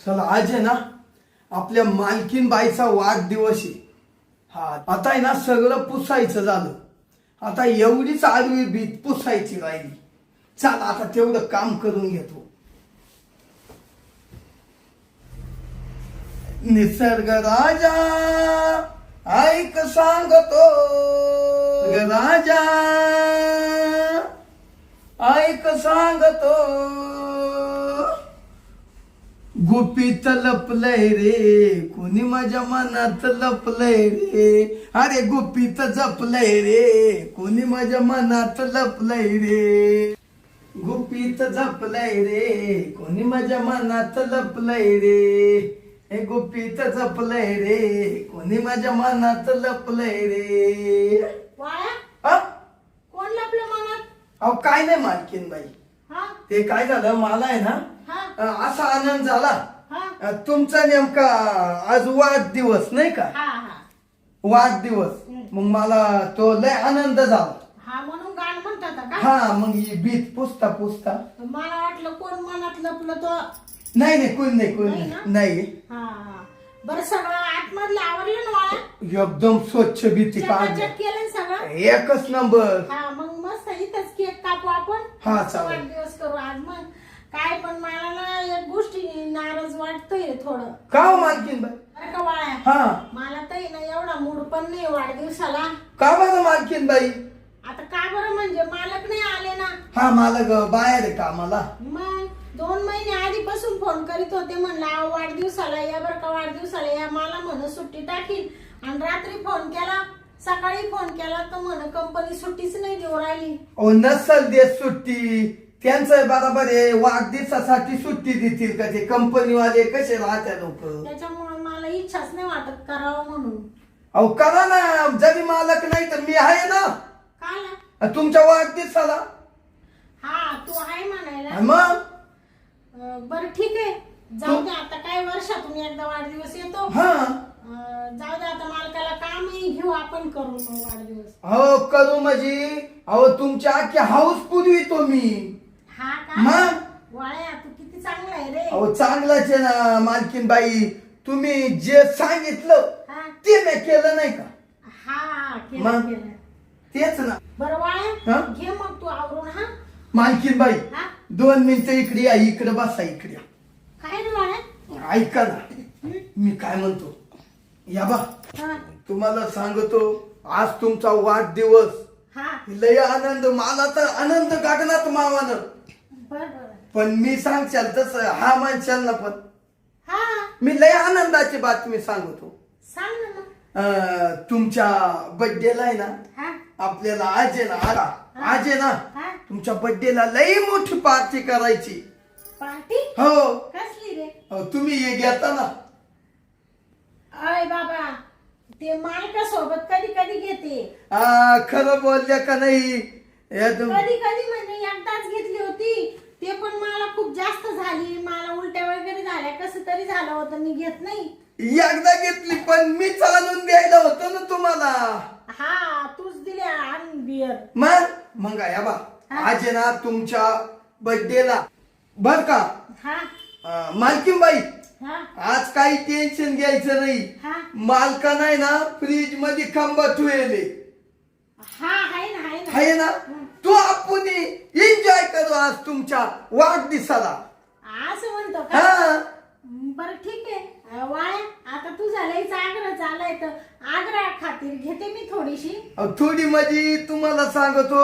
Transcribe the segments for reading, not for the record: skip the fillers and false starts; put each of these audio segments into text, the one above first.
चला आज आहे ना आपल्या मालकीन बाईचा वाढदिवस आहे. हा आता आहे ना सगळं पुसायचं झालं. आता एवढीच आडवी भीत पुसायची राहिली. चला आता तेवढं काम करून घेतो. निसर्ग राजा ऐक सांगतो, राजा ऐक सांगतो, गुपित लपलय रे कोणी माझ्या मनात लपलय रे. अरे गुपित जपलय रे कोणी माझ्या मनात लपलय रे. गुपित जपलय रे कोणी माझ्या मनात लपलय रे. हे गुपित जपलय रे कोणी माझ्या मनात लपलय रे. वाया कोण लपलं मनात? अहो काय नाही मालकीन बाई, हा ते काय झालं मला आहे ना हा असा आनंद झाला. हा तुमचा नेमका आज वाढदिवस नाही का? हा हा वाढदिवस. मग मला तो लय आनंद झाला. हा म्हणून गाणं म्हणतात का? हा मग ही भीत पुसता पुसता मला वाटलं कोण मनात लपलं तो. नाही नाही कोण नाही कोण नाही ना? नाही. हा बरं सगळं आतमधलं आवरलं ना वाया? एकदम स्वच्छ भीती काढली. चकाचक केलं ना सगळं? एकच नंबर. हा मग मस्त इथंच केक कापू आपण. हा, मस्त चालेल. वाढदिवस करू आज. मग काय पण मला ना एक गोष्टी नाराज वाटतोय थोडं. का हो मालकीन बाई? बरं का वाया? हा मला तर ना एवढा मूड पण नाही वाढदिवसाला. का बरं मालकीन बाई? आता का बरं म्हणजे मालक नाही आले ना. हा मला बाहेर आहे कामाला. मग 2 महिने आधीपासून फोन करीत होते, म्हणलं अहो वाढदिवसाला या बरं का, वाढदिवसाला या. मला म्हण सुट्टी टाकील. आणि रात्री फोन केला, सकाळी फोन केला तर म्हण कंपनी सुट्टीच नाही देऊ राहिली. ओ नसल देत सुट्टी. त्यांचं बरोबर आहे, वाढदिवसासाठी सुट्टी देतील का ते कंपनीवाले? कसे राहत्या लोक. त्याच्यामुळे मला इच्छाच नाही वाटत करावं म्हणून. अहो करा ना, जरी मालक नाही तर मी आहे ना काला तुमच्या वाढदिवसाला. हा तू आहे म्हणायला. मग बरं ठीक आहे, जाऊ दे. आता काय वर्षातून एकदा वाढदिवस येतो. हा जाऊ दे आता, मालकाला कामही घेऊ आपण, करू मग वाढदिवस. हो करू म्हणजे अहो तुमच्या अख्खी हाऊस पुरवितो मी. हा का? मग वाळ्या तू किती चांगला आहे रे. अहो चांगलाच आहे ना मालकीन बाई. तुम्ही जे सांगितलं हा ते मी केलं नाही का? हा केलं मग? केलं. तेच ना. बरं हा? वाळ्या घे मग तू आवरून. हा मालकीन बाई हा 2 मिनिटं इकडे या, इकडे बसा इकडे या. काय रे वाळ्या? ऐका ना मी काय म्हणतो. या बा हा तुम्हाला सांगतो आज तुमचा वाढदिवस. हा लय आनंद. मला तर आनंद गगनात मावानं. बर बर पण मी सांगशाल तसं हा माणसाल ना पण हा मी लय आनंदाची बातमी सांगतो. सांग ना मग. तुमच्या बर्थडेला आहे ना हा आपल्याला आज आहे ना आज आहे ना हा तुमच्या बर्थडेला लय मोठी पार्टी करायची. पार्टी हो कसली रे? हो, तुम्ही हे घेता ना. अय बाबा ते मालका सोबत कधी कधी घेते. खरं बोलल्या का नाही? कधी कधी म्हणजे एकदाच घेतली होती, ते पण मला खूप जास्त झाली. मला उलट्या वगैरे झाल्या, कसं तरी झालं होतं, मी घेत नाही. एकदा घेतली पण मी चालून द्यायला होतो ना तुम्हाला. हा तूच दिल्या आणि बियर. मग या बा आज आहे ना तुमच्या बर्थडेला बर का मालकीन बाई. हा आज काही टेन्शन घ्यायचं नाही. हा मालका नाही ना फ्रीज मध्ये खांबा ठेवले हा आहे ना आहे ना. आहे ना. तो आपण एन्जॉय करू आज तुमच्या वाढदिवसाला. असं म्हणतो का? हा बरं ठीक आहे. वाया आता तू झालायचा आग्रह झालाय तर आग्रह खातीर घेते मी थोडीशी. थोडी माझी तुम्हाला सांगतो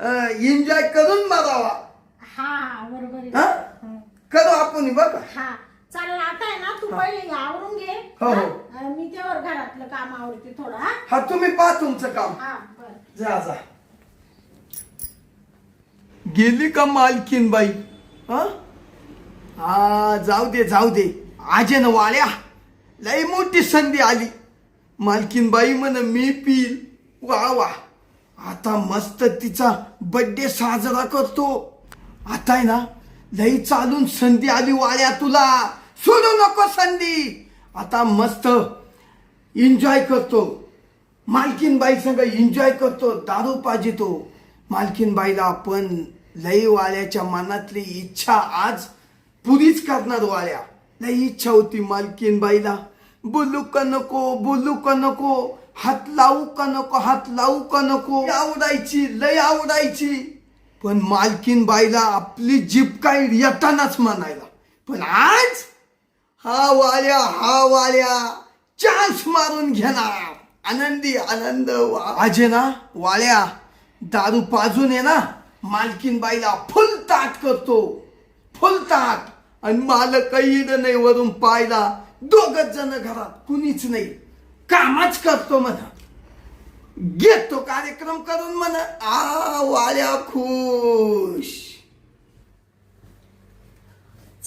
एन्जॉय करून मारावा. हा बरोबर आहे. हा करू आपण बघा. हा चालेल. आता आहे ना तू पहिले आवरून घे. हो, हो. हा? मी त्यावर घरातलं काम आवडते थोडं. हा हा तुम्ही पहा तुमचं काम. हा बरं. जा जा. गेली का मालकीन बाई? हा जाऊ दे जाऊ दे. आज आहे ना वाळ्या लई मोठी संधी आली. मालकीन बाई म्हण मी पील. वा वा आता मस्त तिचा बर्थडे साजरा करतो. आता आहे ना लई चालून संधी आली वाळ्या, तुला सोडू नको संधी. आता मस्त एन्जॉय करतो. मालकीन बाई संग एन्जॉय करतो, दारू पाजितो. मालकीन बाईला आपण लई वाळ्याच्या मनातली इच्छा आज पुरीच करणार वाळ्या. लई इच्छा होती मालकीन बाईला बोलू का नको, बोलू का नको, हात लावू का नको, हात लावू का नको. आवडायची, लय आवडायची. पण मालकीन बाईला आपली जीभ काय येतानाच म्हणायला. पण आज हा वाल्या चान्स मारून घेणार. आनंदी आनंद. आज आहे ना वाल्या दारू पाजून आहे ना मालकीन बाईला फुल ताट करतो, फुल ताट. आणि मला काही नाही वरून पायला. दोघच जण घरात, कुणीच नाही. कामच करतो म्हणा, घेतो कार्यक्रम करून म्हणा. वाल्या खुश.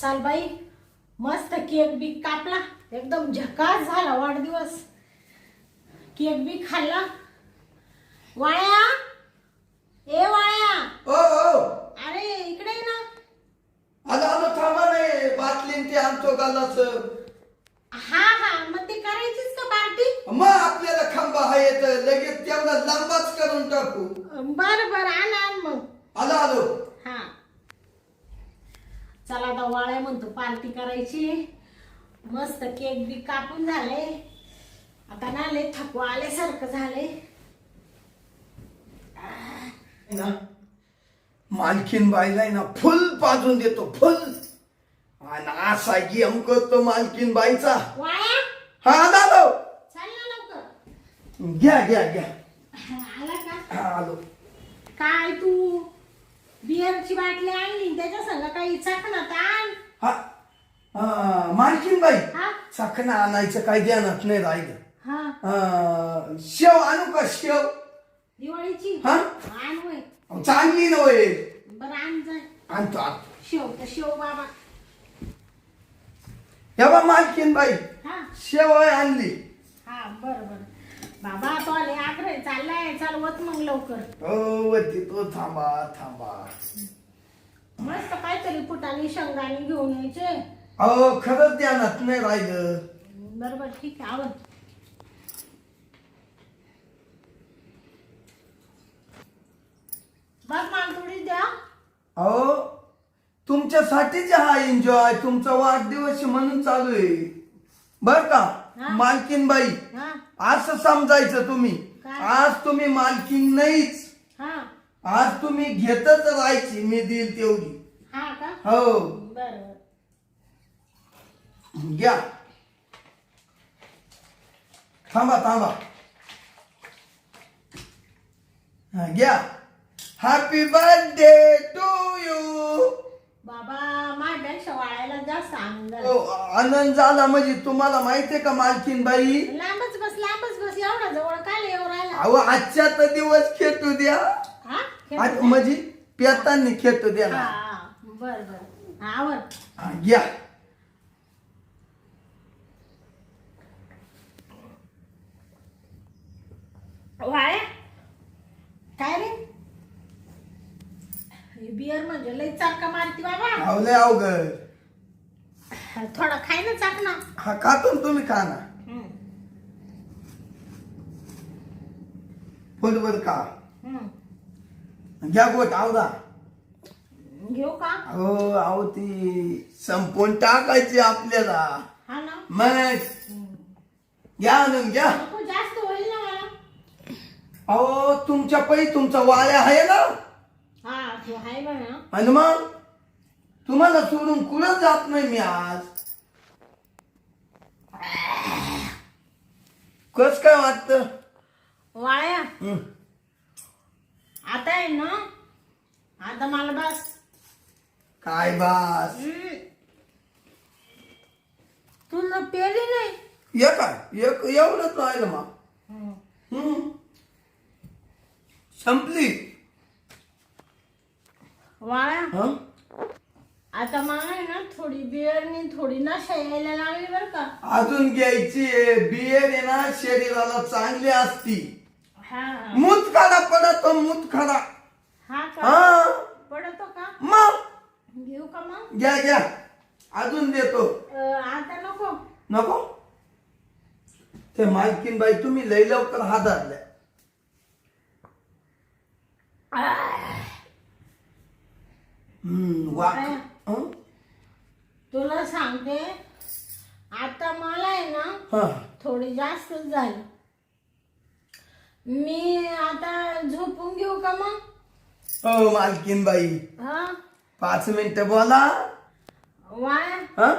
चाल बाई, मस्त केक बी कापला, एकदम झकास झाला वाढदिवस. केक बी खाल्ला. वाळ्या, ए वाळ्या, ओ अरे इकडे ये ना. आलो थांबा नाही, बाटलीन ते आणतो गालाच. हा मग ते करायचीच का पार्टी? मग आपल्याला खांबा आहे तर लगेच तेवढा लांबाच करून टाकू. बरं आण मग. आलो. हा चला आता वाळ्या म्हणतो पार्टी करायची. मस्त केक बी कापून झाले. आता ना लय थकवा आल्यासारखं झाले. ना मालकीन बाईला ना फुल पाजून देतो, फुल. आणि असा गेम करतो मालकीन बाईचा. वाळ्या, हा आलो. चल ना लवकर. घ्या आला का? आलो. काय तू बिअरची बाटली आणली, त्याच्या संग काही चखना आण. मालकीन बाई हा चखना आणायचं काय ध्यानात नाही राहिलं. हा शेव आणू का शेव? दिवाळीची हा? आण होय. चांगली नव्हे. बरं आण जाय. आणतो. शेव तर शेव बाबा. बा मालकीन बाई हा शेव आणली. हा बरं बाबा, तो आले आग्रह चाललाय. चाल वत मग लवकर. वरती तो थांबा. मस्त काहीतरी फुटाने शेंगदाणे घेऊन यायचे. खरंच ध्यानात नाही राहिलं. बरोबर ठीक आहे. आवड बस मला थोडी द्या. तुमच्यासाठीच हा एन्जॉय, तुमचा वाढदिवस म्हणून चालू आहे बर का. हा. मालकीन बाई हा असं समजायचं तुम्ही. काय? आज तुम्ही मालकीन नाहीच, हा आज तुम्ही घेतच राहायची. मी देईल तेवढी. हा का? हो बरं घ्या. थांबा. घ्या. Happy birthday to you. बाबा, माझ्यापेक्षा वाळायला जास्त आनंद झाला. आनंद झाला म्हणजे तुम्हाला माहितीये का मालकीन बाई. लांबच बस एवढा जवळ काय येऊ राहिला. अहो आजच्या तर दिवस खेटू द्या. हा आज म्हणजे पेतांनी खेटू द्या ना. बरं आवर. घ्या. वाळे काय रे, बियर म्हणजे लई चाका मारती बाबा. आवले अवघड. थोडा खाय ना चाक ना. हा खातो तुम्ही खा ना. फुटबॉल का घ्या गोट आवडा. घेऊ का? अहो ती संपून टाकायची आपल्याला. हा ना. मग घ्या आणून घ्या. नको, जास्त होईल ना मला. अहो तुमच्या पै तुमचा वाळ्या आहे ना. हा तू आहे म्हणा. आणि मग तुम्हाला सोडून कुठं जात नाही मी आज. कस काय वाटत वाळ्या आता आहे ना, आता मला बस. काय बास. तुला पेली नाही. एक एवढंच राहिलं मग. संपली. वाळ्या आता मला आहे ना थोडी बिअरनी थोडी नशा यायला लागली बर का. अजून घ्यायची. बियर आहे ना शरीराला चांगली असती. हा मुतखडा पडतो मुतखडा. हा का? हा पडतो का? मग घेऊ का मग? घ्या अजून देतो. आता नको. नको. ते मालकीन बाई तुम्ही लई लवकर हादारल्या. तुला सांगते आता मला आहे ना हा थोडी जास्त झाली. मी आता झोपून घेऊ का मग? हो मालकीन बाई, हा 5 मिनिटं बोला. वाया हा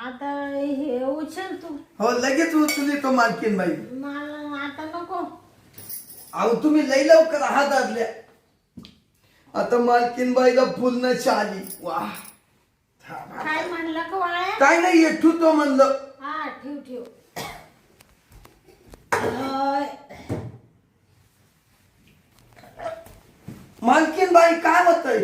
आता हे उचल तू. हो लगेच उचली तो मालकीन बाई. मला आता नको. अहो तुम्ही लई लवकर हात धरल्या. आता मालकीन बाईला फुल आली. वा काय म्हणलं का वाया? काय नाही ठेवतो म्हणलं. हा ठेव ठेव. मालकीन बाई काय होतंय?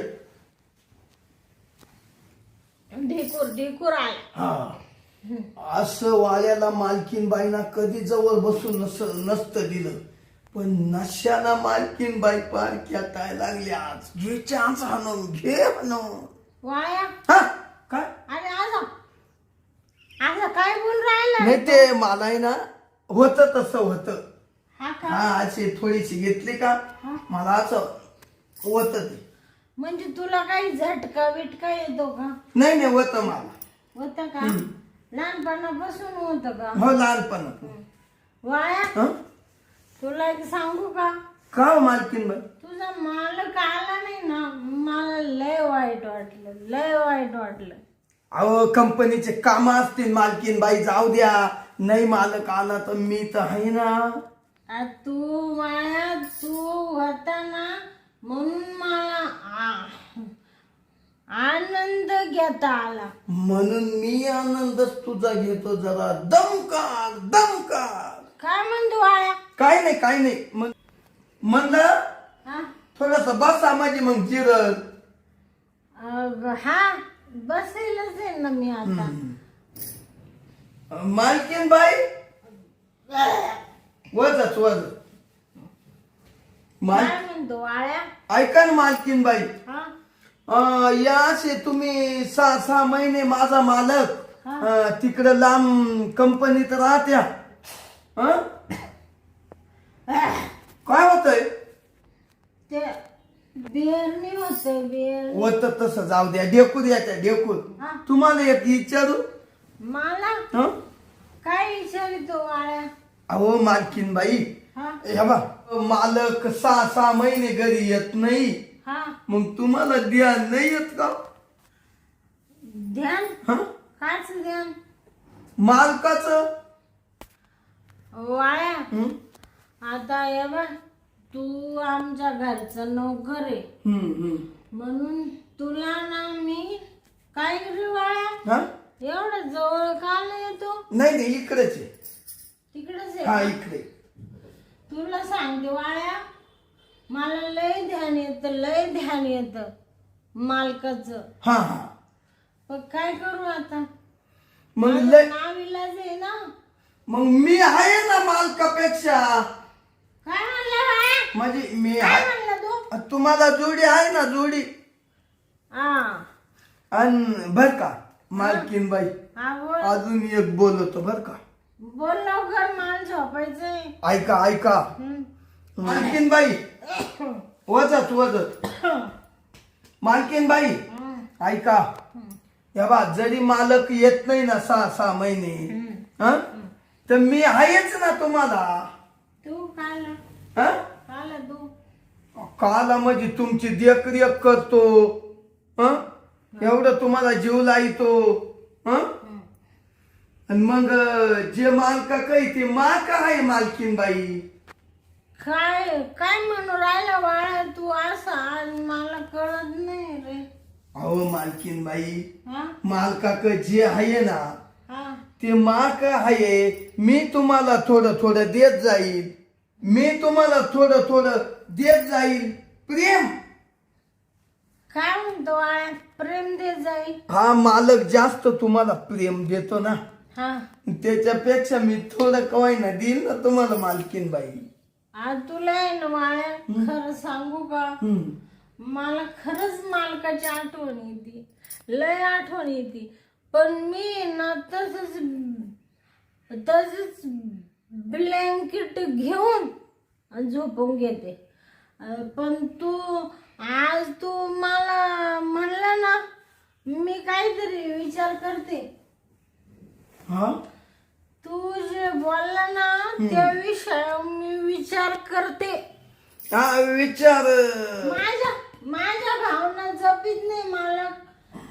ढेकूर ढेकूर आला. हा असं वाल्याला मालकीन बाईना कधी जवळ बसून नसतं दिलं, पण नशाना मालकीन बाई पार खेटाय लागली. आज घे चान्स आणून घे म्हणून. वाया हा काय अरे असं असं काय बोल राहिला? नाही ते मला आहे ना होत तसं होतं. हा का? हा अशी थोडीशी घेतली का मला असं होत ते. म्हणजे तुला काही झटका बिटका येतो का? नाही नाही होत मला. होत का? लहानपणापासून होत का? हो लहानपण. वाया हं? तुला एक सांगू का? का हो मालकीन बाई? तुझा मालक आला नाही ना, मला लय वाईट वाटलं, लय वाईट वाटलं. अहो कंपनीचे काम असतील मालकीन बाई, जाऊ द्या. नाही मालक आला तर मी तर आहे ना. तू माया तू होता ना म्हणून मला आनंद घेता आला. म्हणून मी आनंदच तुझा घेतो. जरा दमकार दमकार. काय म्हणतो वाया? काय नाही काय नाही म्हणलं हा थोडस बसा माझी मग जिरल. हा बसेलच आहे ना मी आता. मालकीन बाई वजच वज काय म्हणतो वाया? ऐका ना मालकीन बाई, हा या असे तुम्ही 6 महिने माझा मालक तिकडे लांब कंपनीत राहत्या. काय होतंय? ते बेरणी होते बेर. होत तसं जाऊ द्या. ढेकूर याच्या ढेकूर. हा. तुम्हाला एक विचारू? मला हं? काय विचारितो वाया? अहो मालकीन बाई, हा हे बा मालक 6 महिने घरी येत नाही, हा मग तुम्हाला ध्यान नाही येत का? ध्यान? हं? काच ध्यान? मालकाचं. वाया हं? आता ये बा तू आमच्या घरचं नोकर आहे हं. म्हणून तुला ना मी काय करू वाया? हा? एवढं जवळ का नाही येतो? नाही नाही इकडेच आहे. तिकडेच हा आहे. इकडे. तुला सांगते वाया मला लय ध्यान येतं, लय ध्यान येतं मालकाचं. हा हा पण काय करू आता? मग माझं लय नाविलाज आहे ना. मग मी आहे ना मालकापेक्षा. काय म्हणलं वाया? म्हणजे मी काय आहे. म्हणलं तू? तुम्हाला जोडी आहे ना जोडी. हा आणि बर का मालकीन बाई, हा बोल अजून एक बोलतो बर का. बोल लवकर, मला झोपायचंय. ऐका ऐका मालकीन बाई, वजत वजत. मालकीन बाई ऐका, या बा जरी मालक येत नाही ना 6 महिने, हं? तर मी आहेच ना तुम्हाला. तू काल हं? काल तू काला म्हणजे तुमची देखरेख करतो. हं? एवढं तुम्हाला जीव लाईतो. हं? आणि मग जे मालका काही ते मालका आहे मालकीन बाई. काय काय म्हणू राहिला वाळा तू असं? आज मला कळत नाही रे. अहो मालकीन बाई, हा मालकाक जे आहे ना हा ते मालक आहे. मी तुम्हाला थोडं थोडं देत जाईल. मी तुम्हाला थोडं थोडं देत जाईल. प्रेम. काय म्हणतो वाळा? प्रेम दे जाईल. हा मालक जास्त तुम्हाला प्रेम देतो ना, हा त्याच्यापेक्षा मी थोडं कवाय ना देईल ना तुम्हाला मालकीन बाई. आज तुला आहे ना वाळा खरं सांगू का? हम्म. मला खरंच मालकाची आठवण येते, लय आठवण येते. पण मी ना तसच ब्लँकेट घेऊन झोपून घेते. पण आज तू मला म्हणला ना, मी काहीतरी विचार करते. हा तू जे बोलला ना त्या विषयावर मी विचार करते. हा विचार. माझ्या माझ्या भावना जपीत नाही मला.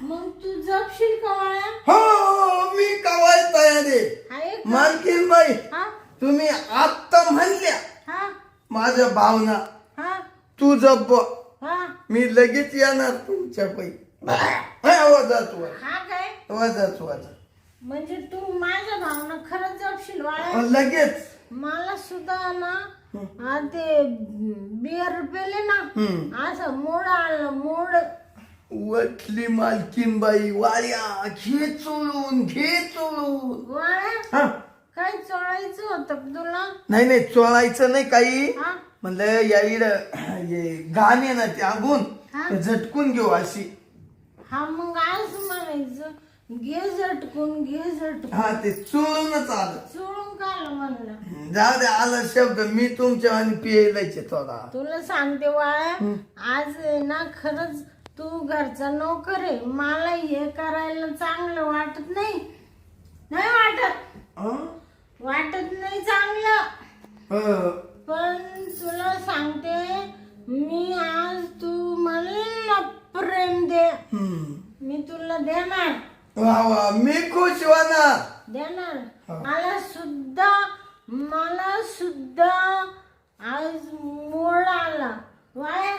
मग तू जपशील का वाळ्या? हो मी कवाय तयार आहे. आहे का? मालकीन बाई हा तुम्ही आत्ता म्हणल्या हा माझ्या भावना हा तू जप हा मी लगेच येणार तुमच्या पै. वाजत हा काय वाजत वाजत म्हणजे तू माझ्या भावना खरंच जपशील वाळ्या? लगेच. मला सुद्धा ना ते बियर पेले ना असं मोड आलं मोड. वटली मालकीन बाई वाऱ्या घे चोळून घे चोळून. वाळ्या हा काय चोळायचं होतं तुला? नाही नाही चोळायचं नाही काही. हा म्हणलं या इड हे गाणे ना ते आगून हा? झटकून घेऊ अशी. हा मग आज म्हणायचं घे झटकून घे झटकून. हा ते चोळूनच आलं. चोळून काल म्हणलं. जाऊ दे आला शब्द मी तुमच्या आणि पियायलाचे थोडा. तुला सांगते वाळ्या आज आहे ना खरंच तू घरचा नोकर आहे. मला हे करायला चांगलं वाटत नाही. नाही वाटत नाही चांगलं. पण तुला सांगते मी आज तू मला प्रेम दे मी तुला देणार. वा वा मी खुश होणार. देणार. मला सुद्धा आज मोड आला. वाया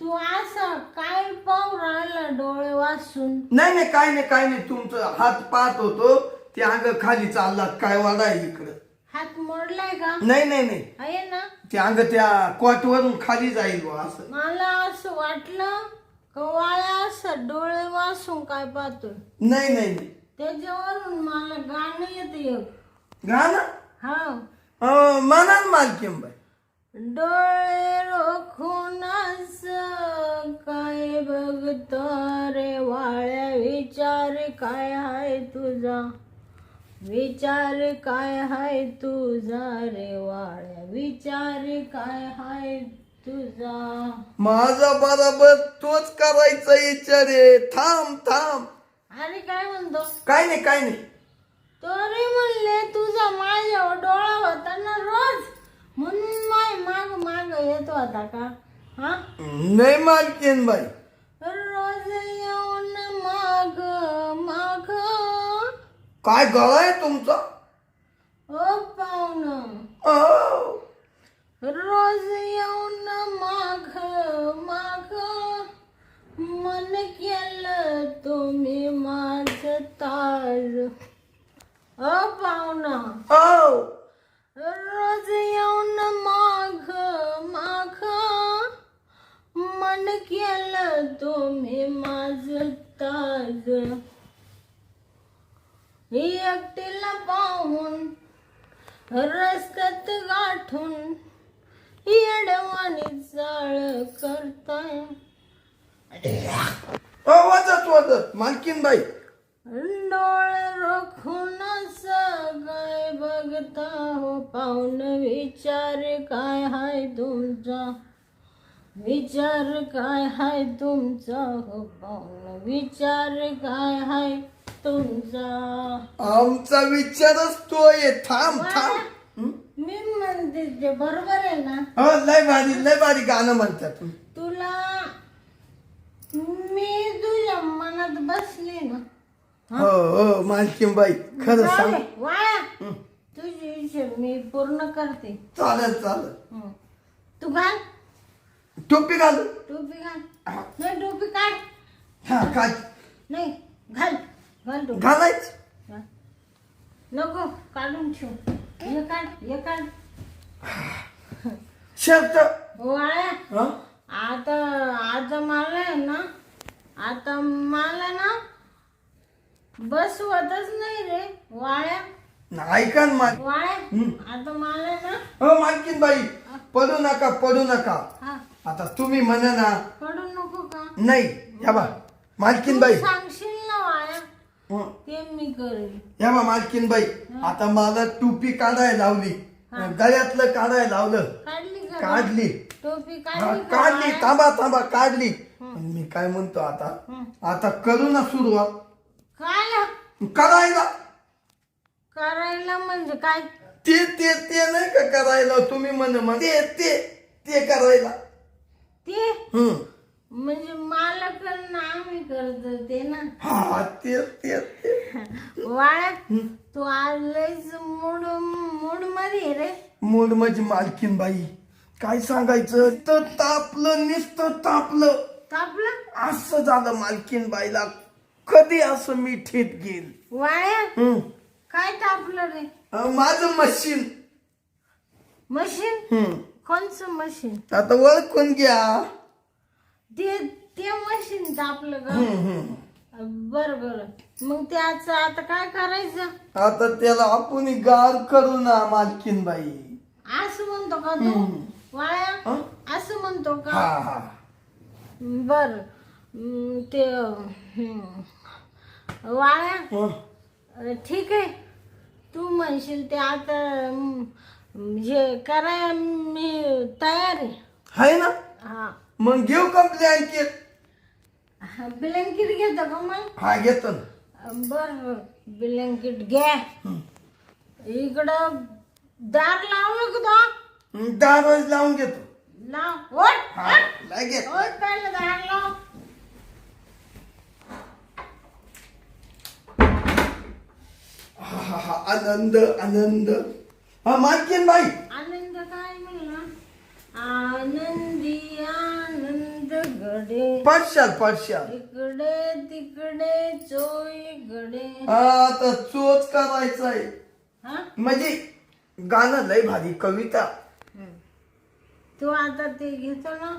तू असं काय पाहू राहिला डोळे वाचून? नाही नाही काय नाही काय नाही तुमचं हात पाहत होतो ते अंग खाली चालला काय वाडा इकडं. हात मोडलाय का? नाही नाही नाही आहे ना. ते अंग त्या कोटवरून खाली जाईल बुवा असं. मला असं वाटलं का वाया असं डोळे वाचून काय पाहतोय. नाही नाही नाही त्याच्यावरून मला गाणं येतं एक. गाणं हा म्हणा मालकीन बाई. डोळे रोखून असं काय बघतो रे वाळ्या विचार काय हाय तुझा विचार काय हाय तुझा रे वाळ्या विचार काय हाय तुझा. माझा बरोबर तोच करायचा विचार आहे. थांब थांब. अरे काय म्हणतो? काय नाही काय नाही. तरी म्हणले तुझा माझ्यावर डोळा होता ना रोज म्हणून माग माग येत होता का? हा नाही मालकीन बाई. रोज येऊन माग माग. काय गळा आहे तुमचा? ओ पाहुणं अहो, रोज येऊन माग माग मन केलं तुम्ही माझ ताज. ओ पाहुणं अहो. रोज येऊन माग माग मन केलं तुम्ही माझ ताज. एकटीला पाहून रस्त्यात गाठून येडवाणी चाळ करताय. वाजत वाजत मालकीन बाई. डोळे रोखून सगळे बघता हो पाहुण विचार काय हाय तुमचा विचार काय हाय तुमचा हो पाहुण विचार काय हाय तुमचा. आमचा विचारच तो आहे. थांब थांब. मी म्हणते ते बरोबर आहे ना? हो लय भारी गाणं म्हणतात तुम्ही. तुला मी तुझ्या मनात बसली ना. हो हो मालकीन बाई खरं सांग. वाया तुझी इच्छा मी पूर्ण करते. चालेल चालेल. तू घाल टोपी घाल. टोपी घाल. नाही टोपी काढ. हा काय नाही घाल घाल टोपी. घालायच. नको काढून ठेव. हे काढ हे काढ. शर्ट. वाया आता मला आहे ना आता मला ना बसवतच नाही रे वाळ्या. ऐका ना माल. वाळ्या आता मला ना. हो मालकीन बाई पडू नका पडू नका. हा आता तुम्ही म्हणा ना. पडू नको का? नाही या बा मालकीन बाई. तू सांगशील ना वाळ्या हं. ते मी करेन. या बा मालकीन बाई आता मला टोपी काढायला लावली गळ्यातलं काढायला लावलं. काढली का? काढली. टोपी हा, काढली का काढली. वाळ्या? थांबा थांबा काढली. पण मी काय म्हणतो आता आता करू ना सुरुवात काला करायला. करायला म्हणजे काय? ते ते ते नाही का करायला तुम्ही म्हण ते ते ते करायला. ते हम्म. म्हणजे मला करणं आम्ही करतो ते ना. हा ते ते ते वाळ्या तू आज लयच मूड मूड मध्ये आहे रे. मूड म्हणजे मालकीन बाई काय सांगायचं तर तापलं नुसतं तापलं. तापलं असं झालं मालकीन बाईला कधी असं मिठीत घेईल. वाळ्या हम्म. काय तापलं रे? माझं मशीन. मशीन? हम्म. कोणचं मशीन? आता ओळखून घ्या. ते ते मशीन तापलं का? हम्म. बर बर मग त्याचं आता काय करायचं? आता त्याला आपण गार करू ना मालकीन बाई. असं म्हणतो का तू? वाळ्या असं म्हणतो हा का? हा. बर ते वाळ्या ठीक आहे तू म्हणशील ते आता हे कराय मी तयार आहे. आहे ना हा मग घेऊ का ब्लँकेट? ब्लँकेट घेतो का मग? हा घेतो ना. बर ब्लँकेट घ्या. इकडं दार लावलं का तो? दररोज लावून घेतो. लाव ओट हा लगेच. ओट पहिलं दार लाव. हा, आनंद आनंद. हा मालकीन बाई आनंद काय म्हणला? आनंदी आनंद गडे पडशाल इकडे तिकडे चोईकडे. आता चोच करायचंय हा म्हणजे गाणं लय भारी कविता. तू आता ते घेतो ना.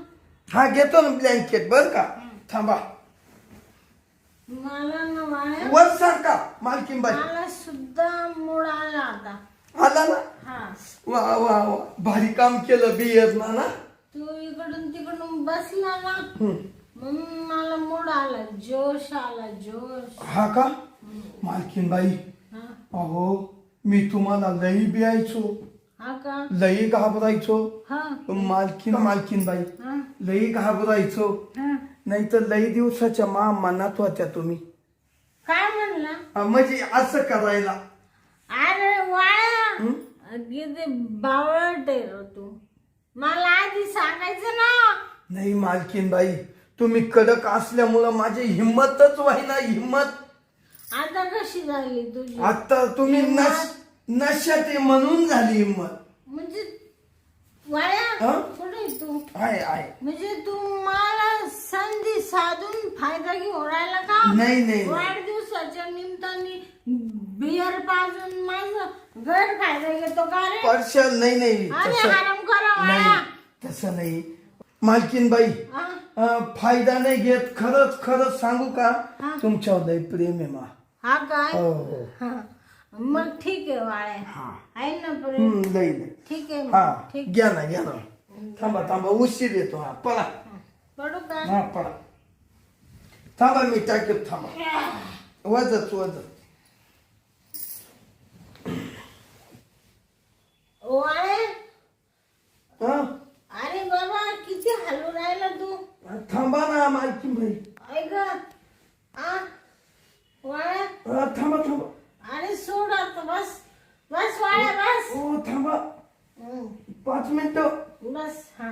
हा घेतो ना ब्लँकेट बर का. थांबा मला ना वाळ्या वर सारखा मालकीन बाई. मला सुद्धा मूड आला आता. आला ना. हा वा वा वा भारी काम केलं बियर ना. तू इकडून तिकडून बसला ना हम्म. म्हणून मला मूड आला जोश आला जोश. हा का मालकीन बाई हा अहो मी तुम्हाला लई बियायचो हा का? लई घाबरायचो. हा मालकीन बाई हा लई घाबरायचो. हा नाही तर लई दिवसाच्या मनात होत्या तुम्ही. काय म्हणला? म्हणजे असं करायला. अरे वाळा किती बावळट आहे रे तू. मला आधी सांगायचं ना. नाही मालकीन बाई तुम्ही कडक असल्यामुळं माझी हिम्मतच व्हायना हिम्मत. आता कशी झाली तुझी? आता तुम्ही नशात आहे म्हणून झाली हिम्मत. म्हणजे वाळ्या हा? कुठे तू? आहे म्हणजे तू मला संधी साधून फायदा घेऊन राहिला का? नाही वाढदिवसाच्या निमित्ताने बियर पाजून माझं गैरफायदा घेतो का रे? पर्शल नाही अरे तसं हराम करा वाळा. नाही तसं नाही मालकीन बाई. हा? फायदा नाही घेत खरंच सांगू का हा. तुमच्यावर लई प्रेम आहे मा. हा काय? हो हो हा. मग ठीक आहे वाळ्या हा. आहे ना प्रेम. लई ठीक आहे हा मग. ठीक घ्या ना थांबा उशीर येतो. हा पळा. पडू का? हा पळा. थांबा मी टाकेत थांबा. वजच वाळे हा अरे बाबा किती हलू राहिला तू. थांबा ना मालकीन बाई. ऐक आ वाळे थांबा अरे सोड आता बस बस वाळे बस. हो थांबा 5 मिनिटं. बस हा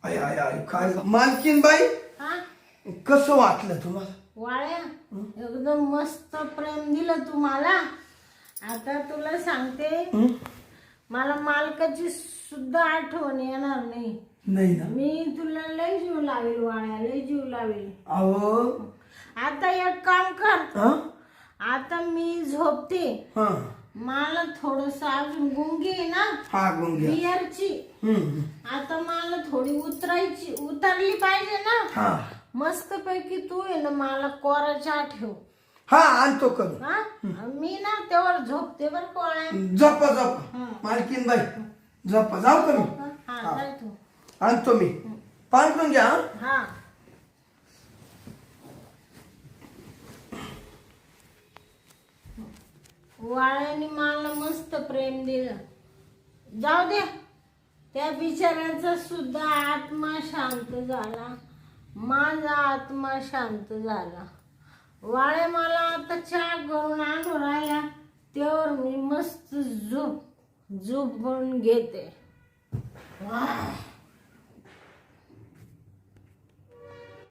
आय काय मालकीन बाई हा कसं वाटलं तुम्हाला? वाळ्या एकदम मस्त प्रेम दिलं तू मला. आता तुला सांगते मला मालकाची सुद्धा आठवण येणार नाही. नाही ना. मी तुला लय जीव लावेल वाळ्या लय जीव लावेल. अहो आता एक काम कर. हा आता मी झोपते. हा मला थोडस अजून गुंगी आहे ना हा गुंग्या. बियरची. आता मला थोडी उतरली पाहिजे ना. हा मस्त पैकी तू आहे ना मला कोराच्या ठेव. हा आणतो करू. हा मी ना त्यावर झोपते बर कोळ्या. झोपा मालकीन बाई झोपा. जाऊ का मी? हा जाय तू. आणतो मी. पांघरून घ्या. हा वाळ्याने मला मस्त प्रेम दिलं. जाऊ दे त्या बिचाऱ्याचा सुद्धा आत्मा शांत झाला. माझा आत्मा शांत झाला. वाळे मला आता चहा करून आणून राहिला, त्यावर मी मस्त झोप करून घेते. वाह.